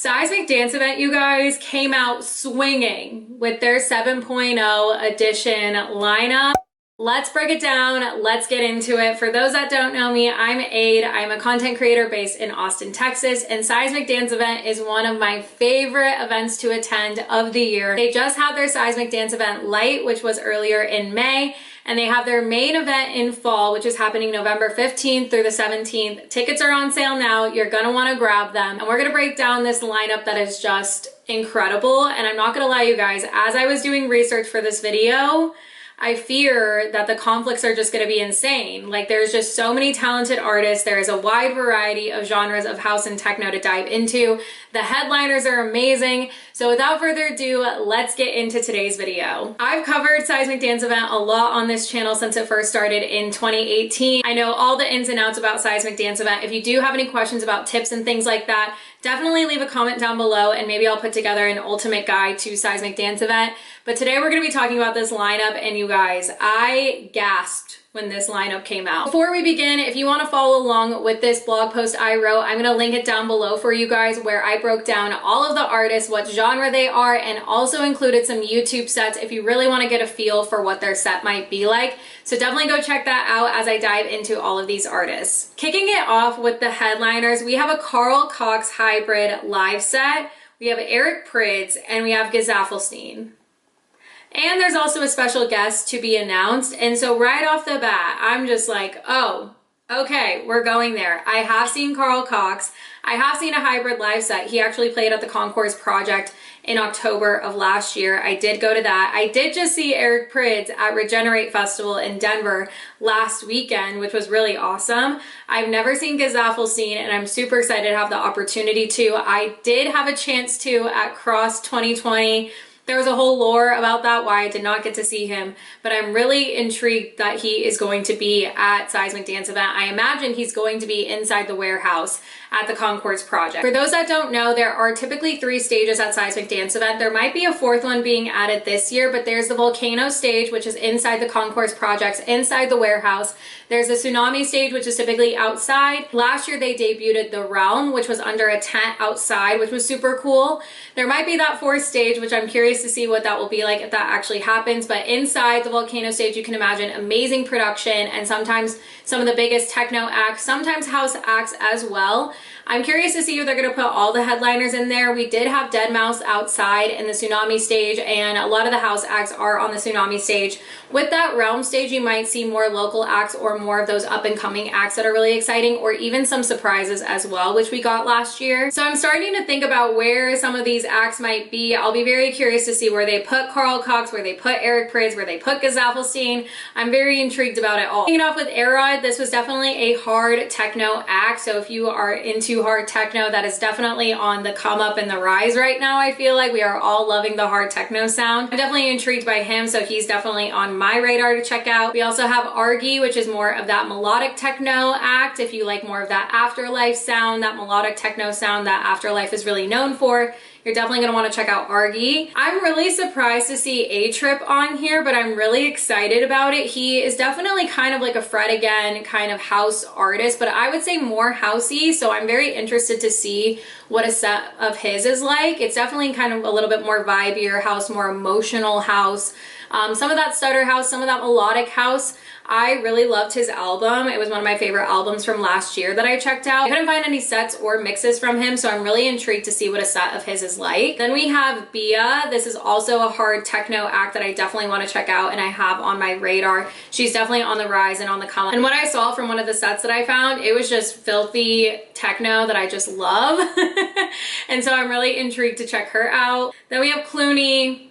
Seismic Dance Event, you guys, came out swinging with their 7.0 edition lineup. Let's break it down. Let's get into it. For those that don't know me, I'm Aid. I'm a content creator based in Austin, Texas, and Seismic Dance Event is one of my favorite events to attend of the year. They just had their Seismic Dance Event Light, which was earlier in May, and they have their main event in fall, which is happening November 15th through the 17th. Tickets are on sale now. You're gonna wanna grab them. And we're gonna break down this lineup that is just incredible. And I'm not gonna lie, you guys, as I was doing research for this video, I fear that the conflicts are just gonna be insane. Like, there's just so many talented artists. There is a wide variety of genres of house and techno to dive into. The headliners are amazing. So without further ado, let's get into today's video. I've covered Seismic Dance Event a lot on this channel since it first started in 2018. I know all the ins and outs about Seismic Dance Event. If you do have any questions about tips and things like that, definitely leave a comment down below and maybe I'll put together an ultimate guide to Seismic Dance Event. But today we're gonna be talking about this lineup, and you guys, I gasped when this lineup came out. Before we begin, if you want to follow along with this blog post I wrote, I'm going to link it down below for you guys, where I broke down all of the artists, what genre they are, and also included some YouTube sets if you really want to get a feel for what their set might be like. So definitely go check that out as I dive into all of these artists. Kicking it off with the headliners, we have a Carl Cox hybrid live set, we have Eric Prydz, and we have Gazaffelstein. And there's also a special guest to be announced. And so right off the bat, I'm just like, oh, okay, we're going there. I have seen Carl Cox. I have seen a hybrid live set. He actually played at the Concourse Project in October of last year. I did go to that. I did just see Eric Prydz at Regenerate Festival in Denver last weekend, which was really awesome. I've never seen Gazaffelstein, and I'm super excited to have the opportunity to. I did have a chance to at Cross 2020. There was a whole lore about that, why I did not get to see him, but I'm really intrigued that he is going to be at Seismic Dance Event. I imagine he's going to be inside the warehouse at the Concourse Project. For those that don't know, there are typically 3 stages at Seismic Dance Event. There might be a 4th one being added this year, but there's the Volcano stage, which is inside the Concourse Projects, inside the warehouse. There's the Tsunami stage, which is typically outside. Last year they debuted the Realm, which was under a tent outside, which was super cool. There might be that 4th stage, which I'm curious to see what that will be like if that actually happens. But inside the Volcano stage, you can imagine amazing production and sometimes some of the biggest techno acts, sometimes house acts as well. I'm curious to see if they're going to put all the headliners in there. We did have Deadmau5 outside in the Tsunami stage, and a lot of the house acts are on the Tsunami stage. With that Realm stage, you might see more local acts or more of those up-and-coming acts that are really exciting, or even some surprises as well, which we got last year. So I'm starting to think about where some of these acts might be. I'll be very curious to see where they put Carl Cox, where they put Eric Prydz, where they put Gazaffelstein. I'm very intrigued about it all. Kicking off with Erod, this was definitely a hard techno act, so if you are into hard techno, that is definitely on the come up and the rise right now. I feel like we are all loving the hard techno sound. I'm definitely intrigued by him, so he's definitely on my radar to check out. We also have Argy, which is more of that melodic techno act. If you like more of that Afterlife sound, that melodic techno sound that Afterlife is really known for, you're definitely going to want to check out Argy. I'm really surprised to see A-Trip on here, but I'm really excited about it. He is definitely kind of like a Fred Again kind of house artist, but I would say more housey, so I'm very interested to see what a set of his is like. It's definitely kind of a little bit more vibier house, more emotional house. Some of that stutter house, some of that melodic house. I really loved his album. It was one of my favorite albums from last year that I checked out. I couldn't find any sets or mixes from him, so I'm really intrigued to see what a set of his is like. Then we have Bia. This is also a hard techno act that I definitely want to check out and I have on my radar. She's definitely on the rise and on the come up. And what I saw from one of the sets that I found, it was just filthy techno that I just love. And so I'm really intrigued to check her out. Then we have Clooney.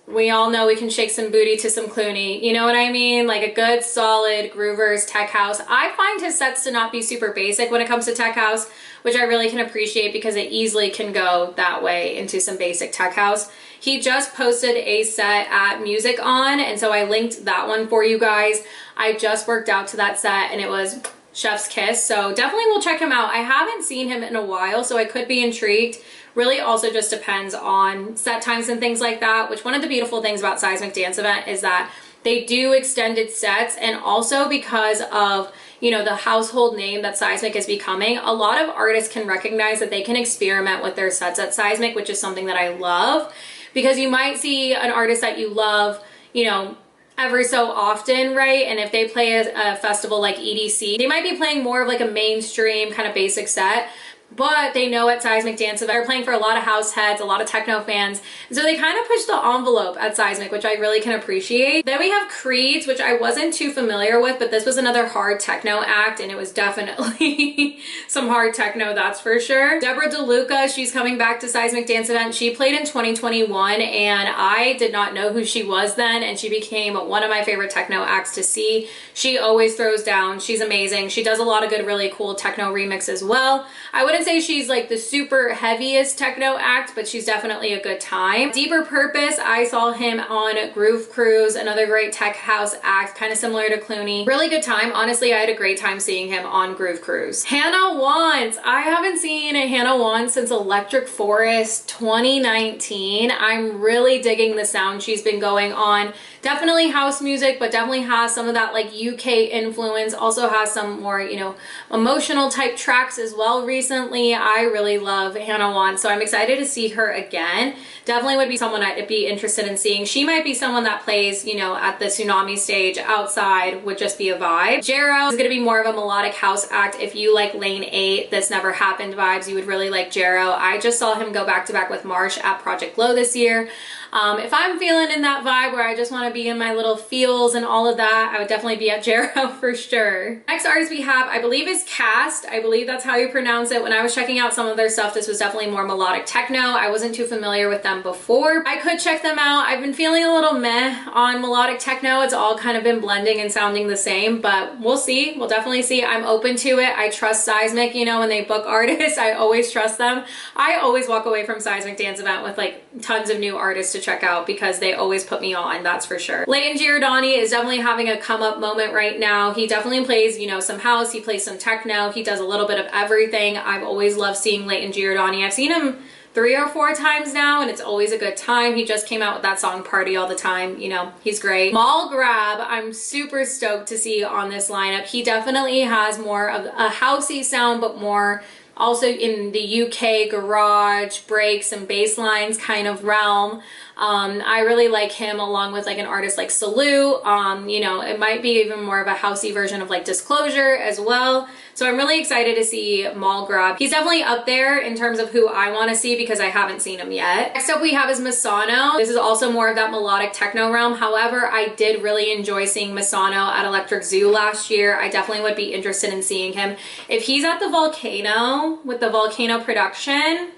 We all know we can shake some booty to some Clooney, you know what I mean? Like a good solid Groovers tech house. I find his sets to not be super basic when it comes to tech house, which I really can appreciate because it easily can go that way into some basic tech house. He just posted a set at Music On, and so I linked that one for you guys. I just worked out to that set and it was chef's kiss, so definitely we'll check him out. I haven't seen him in a while, so I could be intrigued. Really also just depends on set times and things like that, which one of the beautiful things about Seismic Dance Event is that they do extended sets, and also because of you know, the household name that Seismic is becoming, a lot of artists can recognize that they can experiment with their sets at Seismic, which is something that I love, because you might see an artist that you love, you know, every so often, right? And if they play a festival like EDC, they might be playing more of like a mainstream kind of basic set, but they know at Seismic Dance Event they're playing for a lot of house heads, a lot of techno fans, and so they kind of push the envelope at Seismic, which I really can appreciate. Then we have Creeds, which I wasn't too familiar with, but this was another hard techno act, and it was definitely some hard techno, that's for sure. Deborah DeLuca, she's coming back to Seismic Dance Event. She played in 2021, and I did not know who she was then, and she became one of my favorite techno acts to see. She always throws down. She's amazing. She does a lot of good, really cool techno remix as well. I wouldn't say she's like the super heaviest techno act, but she's definitely a good time. Deeper Purpose, I saw him on Groove Cruise, another great tech house act, kind of similar to Clooney. Really good time. Honestly, I had a great time seeing him on Groove Cruise. Hannah Wants. I haven't seen Hannah Wants since Electric Forest 2019. I'm really digging the sound she's been going on. Definitely house music, but definitely has some of that like UK influence. Also has some more, you know, emotional type tracks as well recently. I really love Hannah Wants, so I'm excited to see her again. Definitely would be someone I'd be interested in seeing. She might be someone that plays, you know, at the Tsunami stage outside, would just be a vibe. Jero is going to be more of a melodic house act. If you like Lane 8, This Never Happened vibes, you would really like Jero. I just saw him go back to back with Marsh at Project Glow this year. If I'm feeling in that vibe where I just want to be in my little feels and all of that, I would definitely be at Jero for sure. Next artist we have, I believe, is Cast. I believe that's how you pronounce it. When I was checking out some of their stuff, this was definitely more melodic techno. I wasn't too familiar with them before. I could check them out. I've been feeling a little meh on melodic techno. It's all kind of been blending and sounding the same, but we'll see. We'll definitely see. I'm open to it. I trust Seismic, you know, when they book artists, I always trust them. I always walk away from Seismic Dance Event with like tons of new artists to check out because they always put me on, that's for sure. Leighton Giordani is definitely having a come up moment right now. He definitely plays, you know, some house, he plays some techno, he does a little bit of everything. I've always loved seeing Leighton Giordani. I've seen him 3 or 4 times now, and it's always a good time. He just came out with that song Party All the Time, you know, he's great. Mall Grab, I'm super stoked to see on this lineup. He definitely has more of a housey sound, but more also in the UK garage, breaks and bass lines kind of realm. I really like him along with like an artist like Salute. You know, it might be even more of a housey version of like Disclosure as well. So I'm really excited to see Mall Grab. He's definitely up there in terms of who I want to see because I haven't seen him yet. Next up we have is Misano. This is also more of that melodic techno realm. However, I did really enjoy seeing Misano at Electric Zoo last year. I definitely would be interested in seeing him. If he's at the Volcano with the Volcano production,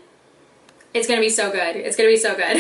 it's gonna be so good. It's gonna be so good.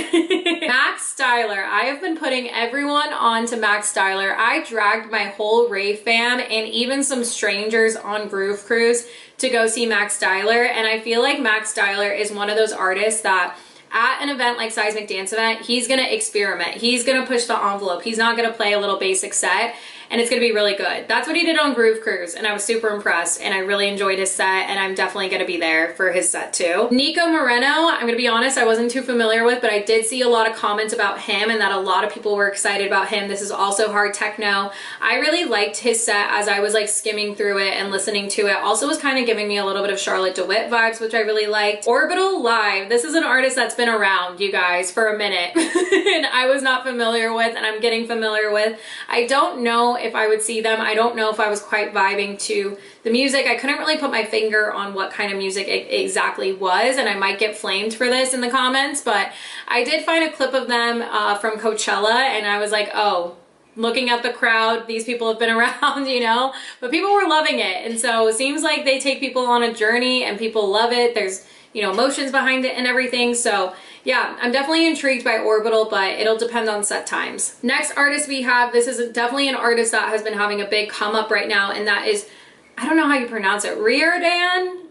Max Styler. I have been putting everyone on to Max Styler. I dragged my whole rave fam and even some strangers on Groove Cruise to go see Max Styler. And I feel like Max Styler is one of those artists that at an event like Seismic Dance Event, he's gonna experiment. He's gonna push the envelope. He's not gonna play a little basic set, and it's gonna be really good. That's what he did on Groove Cruise, and I was super impressed, and I really enjoyed his set, and I'm definitely gonna be there for his set too. Nico Moreno, I'm gonna be honest, I wasn't too familiar with, but I did see a lot of comments about him and that a lot of people were excited about him. This is also hard techno. I really liked his set as I was like skimming through it and listening to it. Also was kind of giving me a little bit of Charlotte DeWitt vibes, which I really liked. Orbital Live. This is an artist that's been around, you guys, for a minute and I was not familiar with, and I'm getting familiar with. I don't know if I would see them. I don't know if I was quite vibing to the music. I couldn't really put my finger on what kind of music it exactly was, and I might get flamed for this in the comments, but I did find a clip of them from Coachella, and I was like, oh, looking at the crowd, these people have been around, you know, but people were loving it. And so it seems like they take people on a journey and people love it. There's, you know, emotions behind it and everything. So yeah, I'm definitely intrigued by Orbital, but it'll depend on set times. Next artist we have, this is definitely an artist that has been having a big come up right now, and that is, I don't know how you pronounce it, Riordan?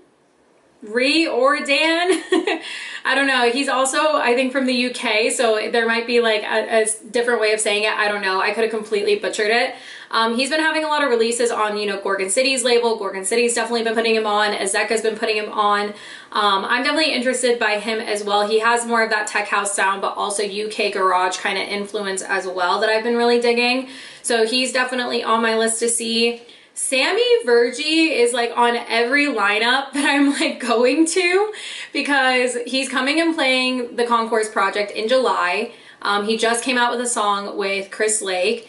I don't know. He's also, I think, from the UK, so there might be like a different way of saying it. I don't know. I could have completely butchered it. He's been having a lot of releases on, you know, Gorgon City's label. Gorgon City's definitely been putting him on. Azeka's been putting him on. I'm definitely interested by him as well. He has more of that tech house sound, but also UK garage kind of influence as well that I've been really digging. So he's definitely on my list to see. Sammy Vergi is like on every lineup that I'm like going to, because he's coming and playing the Concourse Project in July. He just came out with a song with Chris Lake.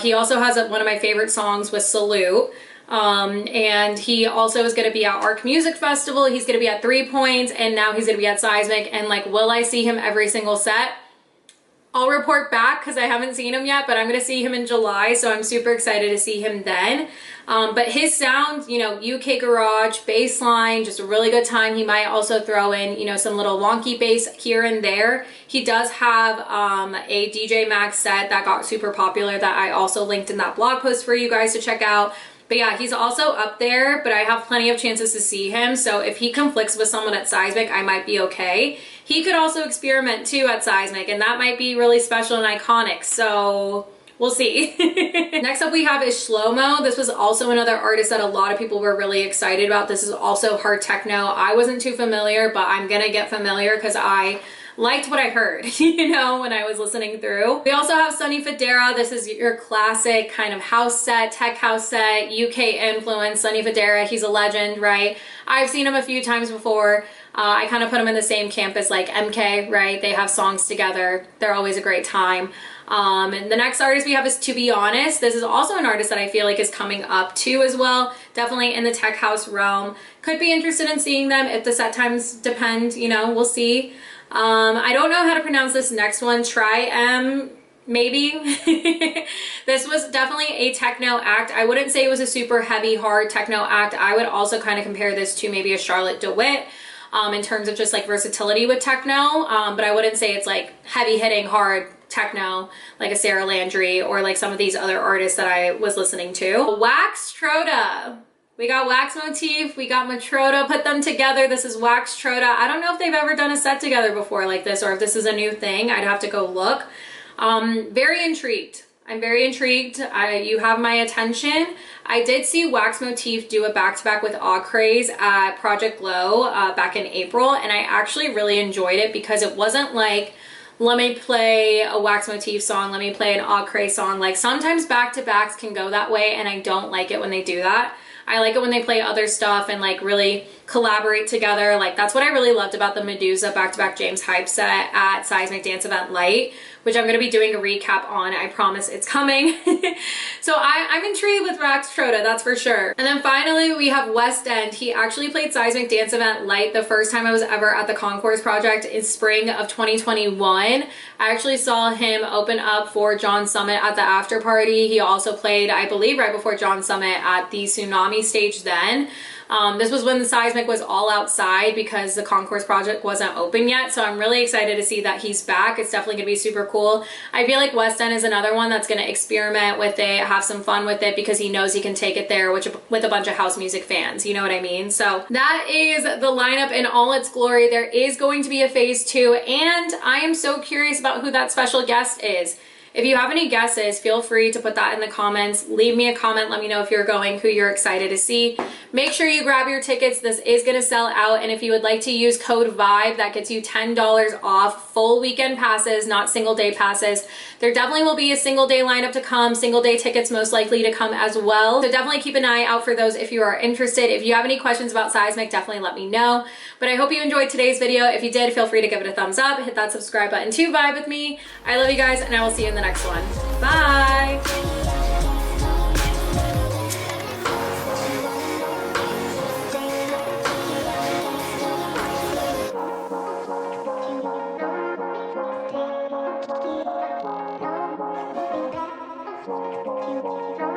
He also has one of my favorite songs with Salute. And he also is going to be at Arc Music Festival. He's going to be at 3 Points, and now he's going to be at Seismic. And like, will I see him every single set? I'll report back because I haven't seen him yet, but I'm going to see him in July, so I'm super excited to see him then. But his sound, you know, UK garage, bass line, just a really good time. He might also throw in, you know, some little wonky bass here and there. He does have a DJ Max set that got super popular that I also linked in that blog post for you guys to check out. But yeah, he's also up there, but I have plenty of chances to see him. So if he conflicts with someone at Seismic, I might be okay. He could also experiment too at Seismic, and that might be really special and iconic. So we'll see. Next up we have is Shlomo. This was also another artist that a lot of people were really excited about. This is also hard techno. I wasn't too familiar, but I'm gonna get familiar because I liked what I heard, you know, when I was listening through. We also have Sonny Fodera. This is your classic kind of house set, tech house set, UK influence. Sonny Fodera, he's a legend, right? I've seen him a few times before. I kind of put him in the same camp as like MK, right? They have songs together. They're always a great time. And the next artist we have is To Be Honest. This is also an artist that I feel like is coming up too as well. Definitely in the tech house realm. Could be interested in seeing them if the set times depend, you know, we'll see. I don't know how to pronounce this next one. Maybe. This was definitely a techno act. I wouldn't say it was a super heavy, hard techno act. I would also kind of compare this to maybe a Charlotte DeWitt in terms of just like versatility with techno. But I wouldn't say it's like heavy hitting, hard techno like a Sarah Landry or like some of these other artists that I was listening to. Wax Troda. We got Wax Motif, we got Matroda, put them together. This is Wax Troda. I don't know if they've ever done a set together before like this, or if this is a new thing. I'd have to go look. Very intrigued. I'm very intrigued. You have my attention. I did see Wax Motif do a back-to-back with Awe Craze at Project Glow back in April, and I actually really enjoyed it because it wasn't like, let me play a Wax Motif song, let me play an Awe Craze song. Like sometimes back-to-backs can go that way, and I don't like it when they do that. I like it when they play other stuff and like really collaborate together. Like that's what I really loved about the Medusa back-to-back James Hype set at Seismic Dance Event Light, which I'm going to be doing a recap on. I promise it's coming. So I'm intrigued with Wax Troda, that's for sure. And then finally we have West End. He actually played Seismic Dance Event Light the first time I was ever at the Concourse Project in spring of 2021. I actually saw him open up for John Summit at the after party. He also played, I believe, right before John Summit at the Tsunami stage then. This was when the Seismic was all outside because the Concourse Project wasn't open yet. So I'm really excited to see that he's back. It's definitely gonna be super cool. I feel like West End is another one that's gonna experiment with it, have some fun with it because he knows he can take it there with a bunch of house music fans, you know what I mean? So that is the lineup in all its glory. There is going to be a phase 2, and I am so curious about who that special guest is. If you have any guesses, feel free to put that in the comments. Leave me a comment. Let me know if you're going, who you're excited to see. Make sure you grab your tickets. This is going to sell out. And if you would like to use code VIBE, that gets you $10 off full weekend passes, not single day passes. There definitely will be a single day lineup to come, single day tickets most likely to come as well. So definitely keep an eye out for those if you are interested. If you have any questions about Seismic, definitely let me know. But I hope you enjoyed today's video. If you did, feel free to give it a thumbs up, hit that subscribe button to vibe with me. I love you guys, and I will see you in the next one. Bye. Thank you.